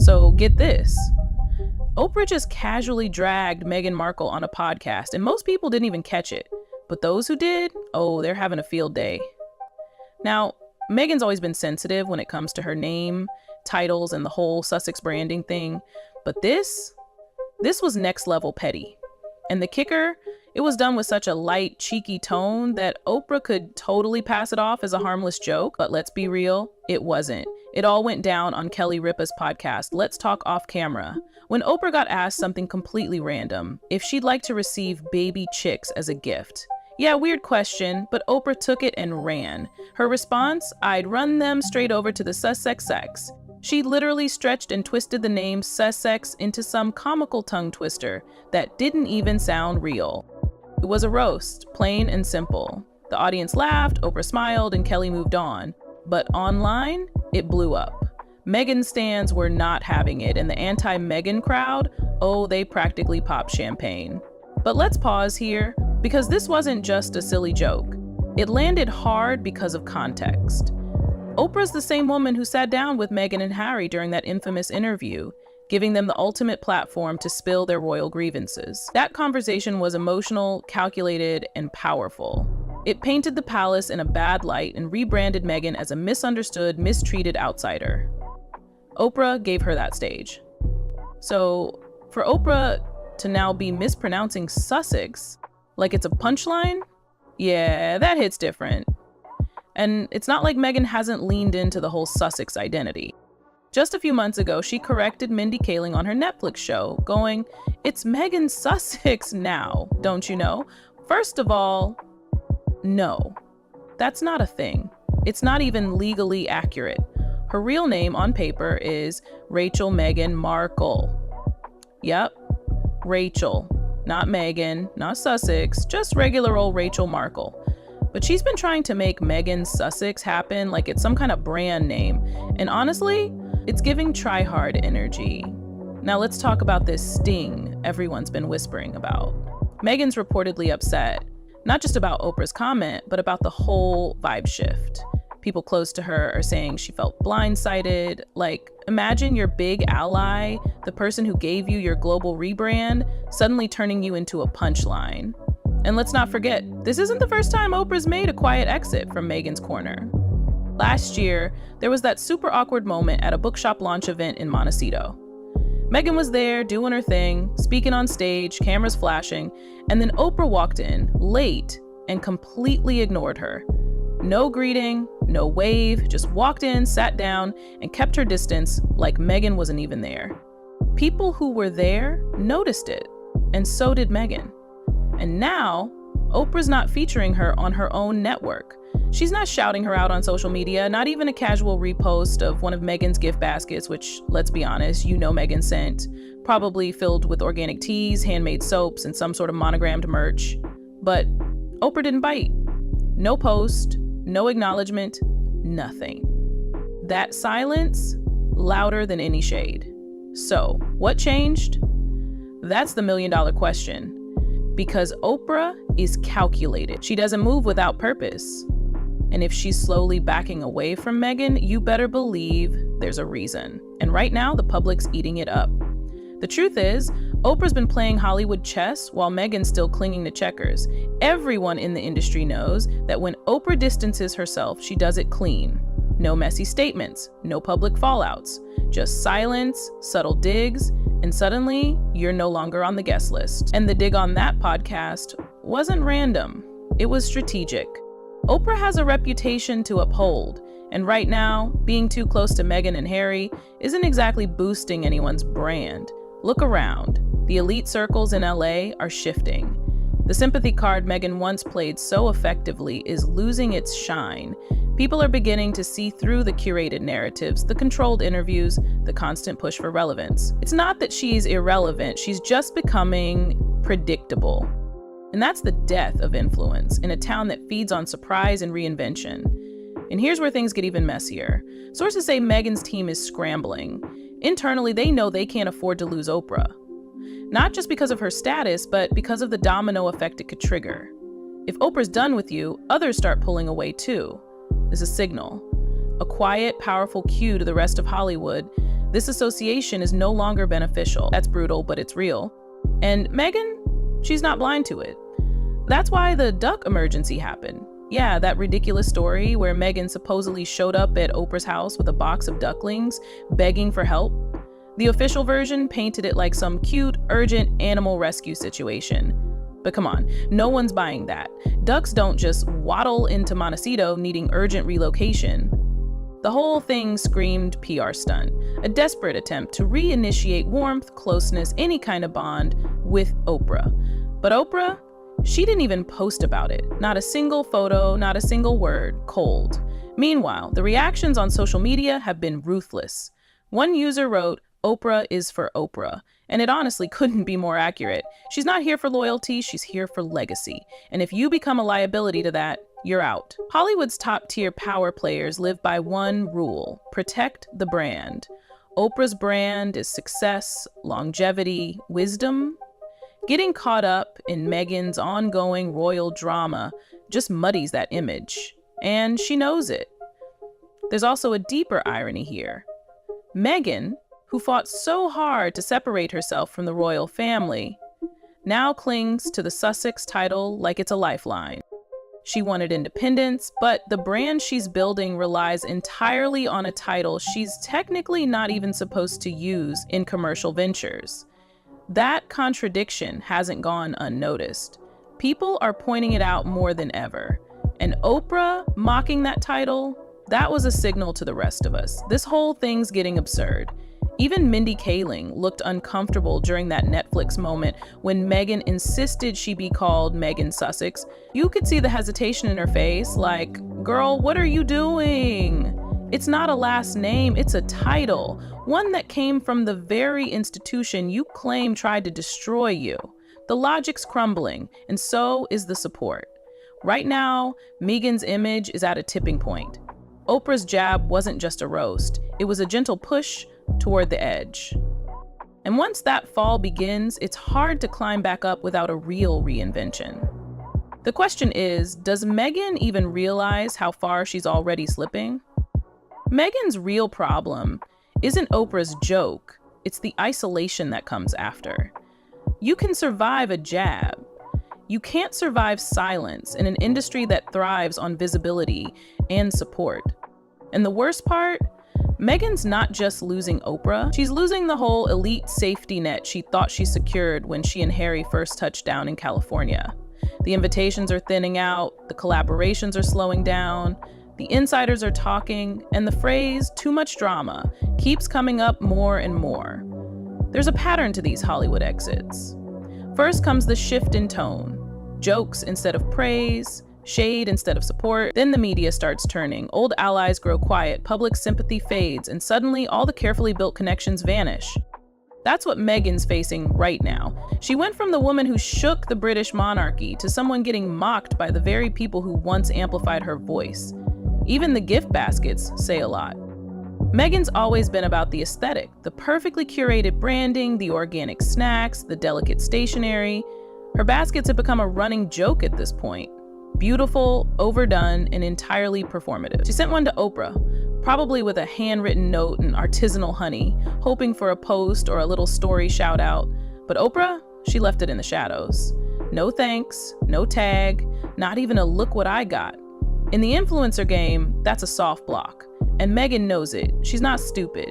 So get this. Oprah just casually dragged Meghan Markle on a podcast, and most people didn't even catch it. But those who did, oh, they're having a field day. Now, Meghan's always been sensitive when it comes to her name, titles, and the whole Sussex branding thing. But this was next level petty. And the kicker, it was done with such a light, cheeky tone that Oprah could totally pass it off as a harmless joke. But let's be real, it wasn't. It all went down on Kelly Ripa's podcast, Let's Talk Off Camera, when Oprah got asked something completely random, if she'd like to receive baby chicks as a gift. Yeah, weird question, but Oprah took it and ran. Her response, I'd run them straight over to the Sussex. She literally stretched and twisted the name Sussex into some comical tongue twister that didn't even sound real. It was a roast, plain and simple. The audience laughed, Oprah smiled, and Kelly moved on. But online, it blew up. Meghan stans were not having it, and the anti-Meghan crowd, oh, they practically popped champagne. But let's pause here, because this wasn't just a silly joke. It landed hard because of context. Oprah's the same woman who sat down with Meghan and Harry during that infamous interview, giving them the ultimate platform to spill their royal grievances. That conversation was emotional, calculated, and powerful. It painted the palace in a bad light and rebranded Meghan as a misunderstood, mistreated outsider. Oprah gave her that stage. So for Oprah to now be mispronouncing Sussex like it's a punchline, yeah, that hits different. And it's not like Meghan hasn't leaned into the whole Sussex identity. Just a few months ago, she corrected Mindy Kaling on her Netflix show, going, "It's Meghan Sussex now, don't you know?" First of all, no, that's not a thing. It's not even legally accurate. Her real name on paper is Rachel Meghan Markle. Yep, Rachel, not Meghan, not Sussex, just regular old Rachel Markle. But she's been trying to make Meghan Sussex happen like it's some kind of brand name. And honestly, it's giving try-hard energy. Now let's talk about this sting everyone's been whispering about. Meghan's reportedly upset, not just about Oprah's comment, but about the whole vibe shift. People close to her are saying she felt blindsided. Like, imagine your big ally, the person who gave you your global rebrand, suddenly turning you into a punchline. And let's not forget, this isn't the first time Oprah's made a quiet exit from Meghan's corner. Last year, there was that super awkward moment at a bookshop launch event in Montecito. Meghan was there doing her thing, speaking on stage, cameras flashing, and then Oprah walked in, late, and completely ignored her. No greeting, no wave, just walked in, sat down, and kept her distance like Meghan wasn't even there. People who were there noticed it, and so did Meghan. And now, Oprah's not featuring her on her own network. She's not shouting her out on social media, not even a casual repost of one of Meghan's gift baskets, which, let's be honest, you know Meghan sent, probably filled with organic teas, handmade soaps, and some sort of monogrammed merch. But Oprah didn't bite. No post, no acknowledgement, nothing. That silence, louder than any shade. So, what changed? That's the million-dollar question. Because Oprah is calculated. She doesn't move without purpose. And if she's slowly backing away from Meghan, you better believe there's a reason. And right now, the public's eating it up. The truth is, Oprah's been playing Hollywood chess while Meghan's still clinging to checkers. Everyone in the industry knows that when Oprah distances herself, she does it clean. No messy statements, no public fallouts, just silence, subtle digs, and suddenly you're no longer on the guest list. And the dig on that podcast wasn't random, it was strategic. Oprah has a reputation to uphold, and right now, being too close to Meghan and Harry isn't exactly boosting anyone's brand. Look around. The elite circles in LA are shifting. The sympathy card Meghan once played so effectively is losing its shine. People are beginning to see through the curated narratives, the controlled interviews, the constant push for relevance. It's not that she's irrelevant, she's just becoming predictable. And that's the death of influence in a town that feeds on surprise and reinvention. And here's where things get even messier. Sources say Meghan's team is scrambling. Internally, they know they can't afford to lose Oprah. Not just because of her status, but because of the domino effect it could trigger. If Oprah's done with you, others start pulling away too. There's a signal, a quiet, powerful cue to the rest of Hollywood This association is no longer beneficial. That's brutal, but it's real. And Meghan, she's not blind to it. That's why the duck emergency happened. Yeah, that ridiculous story where Meghan supposedly showed up at Oprah's house with a box of ducklings, begging for help. The official version painted it like some cute, urgent animal rescue situation. But come on, no one's buying that. Ducks don't just waddle into Montecito needing urgent relocation. The whole thing screamed PR stunt, a desperate attempt to reinitiate warmth, closeness, any kind of bond with Oprah. But Oprah, she didn't even post about it. Not a single photo, not a single word, cold. Meanwhile, the reactions on social media have been ruthless. One user wrote, "Oprah is for Oprah." And it honestly couldn't be more accurate. She's not here for loyalty, she's here for legacy. And if you become a liability to that, you're out. Hollywood's top-tier power players live by one rule: protect the brand. Oprah's brand is success, longevity, wisdom. Getting caught up in Meghan's ongoing royal drama just muddies that image. And she knows it. There's also a deeper irony here. Meghan, who fought so hard to separate herself from the royal family, now clings to the Sussex title like it's a lifeline. She wanted independence, but the brand she's building relies entirely on a title she's technically not even supposed to use in commercial ventures. That contradiction hasn't gone unnoticed. People are pointing it out more than ever. And Oprah mocking that title, that was a signal to the rest of us. This whole thing's getting absurd. Even Mindy Kaling looked uncomfortable during that Netflix moment when Meghan insisted she be called Meghan Sussex. You could see the hesitation in her face, like, girl, what are you doing? It's not a last name, it's a title, one that came from the very institution you claim tried to destroy you. The logic's crumbling, and so is the support. Right now, Meghan's image is at a tipping point. Oprah's jab wasn't just a roast, it was a gentle push toward the edge. And once that fall begins, it's hard to climb back up without a real reinvention. The question is, does Meghan even realize how far she's already slipping? Meghan's real problem isn't Oprah's joke, it's the isolation that comes after. You can survive a jab. You can't survive silence in an industry that thrives on visibility and support. And the worst part, Meghan's not just losing Oprah, she's losing the whole elite safety net she thought she secured when she and Harry first touched down in California. The invitations are thinning out, the collaborations are slowing down, the insiders are talking, and the phrase, too much drama, keeps coming up more and more. There's a pattern to these Hollywood exits. First comes the shift in tone. Jokes instead of praise, shade instead of support. Then the media starts turning. Old allies grow quiet, public sympathy fades, and suddenly all the carefully built connections vanish. That's what Meghan's facing right now. She went from the woman who shook the British monarchy to someone getting mocked by the very people who once amplified her voice. Even the gift baskets say a lot. Meghan's always been about the aesthetic, the perfectly curated branding, the organic snacks, the delicate stationery. Her baskets have become a running joke at this point. Beautiful, overdone, and entirely performative. She sent one to Oprah, probably with a handwritten note and artisanal honey, hoping for a post or a little story shout out. But Oprah, she left it in the shadows. No thanks, no tag, not even a look what I got. In the influencer game, that's a soft block. And Meghan knows it. She's not stupid.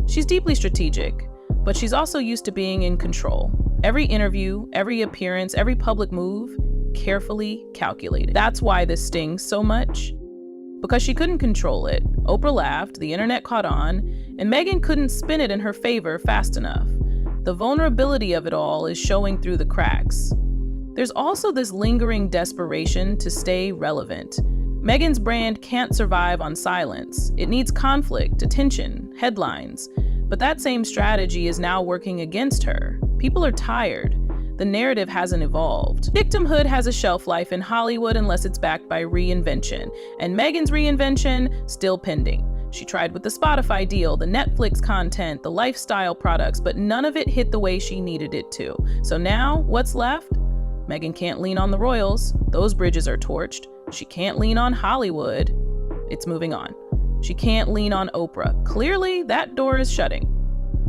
She's deeply strategic, but she's also used to being in control. Every interview, every appearance, every public move, carefully calculated. That's why this stings so much. Because she couldn't control it. Oprah laughed, the internet caught on, and Meghan couldn't spin it in her favor fast enough. The vulnerability of it all is showing through the cracks. There's also this lingering desperation to stay relevant. Meghan's brand can't survive on silence. It needs conflict, attention, headlines. But that same strategy is now working against her. People are tired. The narrative hasn't evolved. Victimhood has a shelf life in Hollywood unless it's backed by reinvention. And Meghan's reinvention, still pending. She tried with the Spotify deal, the Netflix content, the lifestyle products, but none of it hit the way she needed it to. So now, what's left? Meghan can't lean on the royals. Those bridges are torched. She can't lean on Hollywood. It's moving on. She can't lean on Oprah. Clearly, that door is shutting.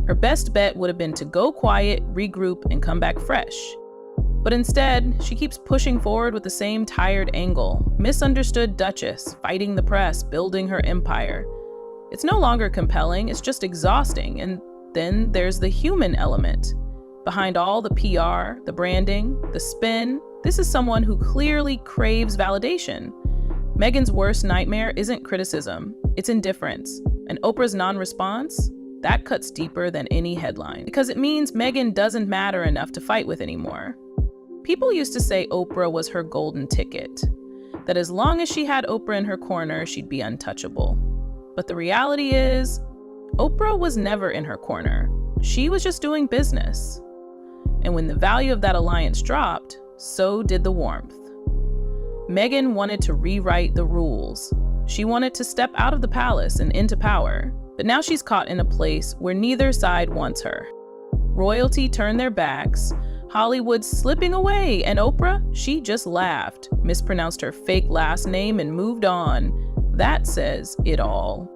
Her best bet would have been to go quiet, regroup, and come back fresh. But instead, she keeps pushing forward with the same tired angle. Misunderstood Duchess, fighting the press, building her empire. It's no longer compelling, it's just exhausting. And then there's the human element. Behind all the PR, the branding, the spin, this is someone who clearly craves validation. Meghan's worst nightmare isn't criticism, it's indifference. And Oprah's non-response? That cuts deeper than any headline. Because it means Meghan doesn't matter enough to fight with anymore. People used to say Oprah was her golden ticket, that as long as she had Oprah in her corner, she'd be untouchable. But the reality is, Oprah was never in her corner. She was just doing business. And when the value of that alliance dropped, so did the warmth. Meghan wanted to rewrite the rules. She wanted to step out of the palace and into power. But now she's caught in a place where neither side wants her. Royalty turned their backs, Hollywood's slipping away, and Oprah, she just laughed, mispronounced her fake last name, and moved on. That says it all.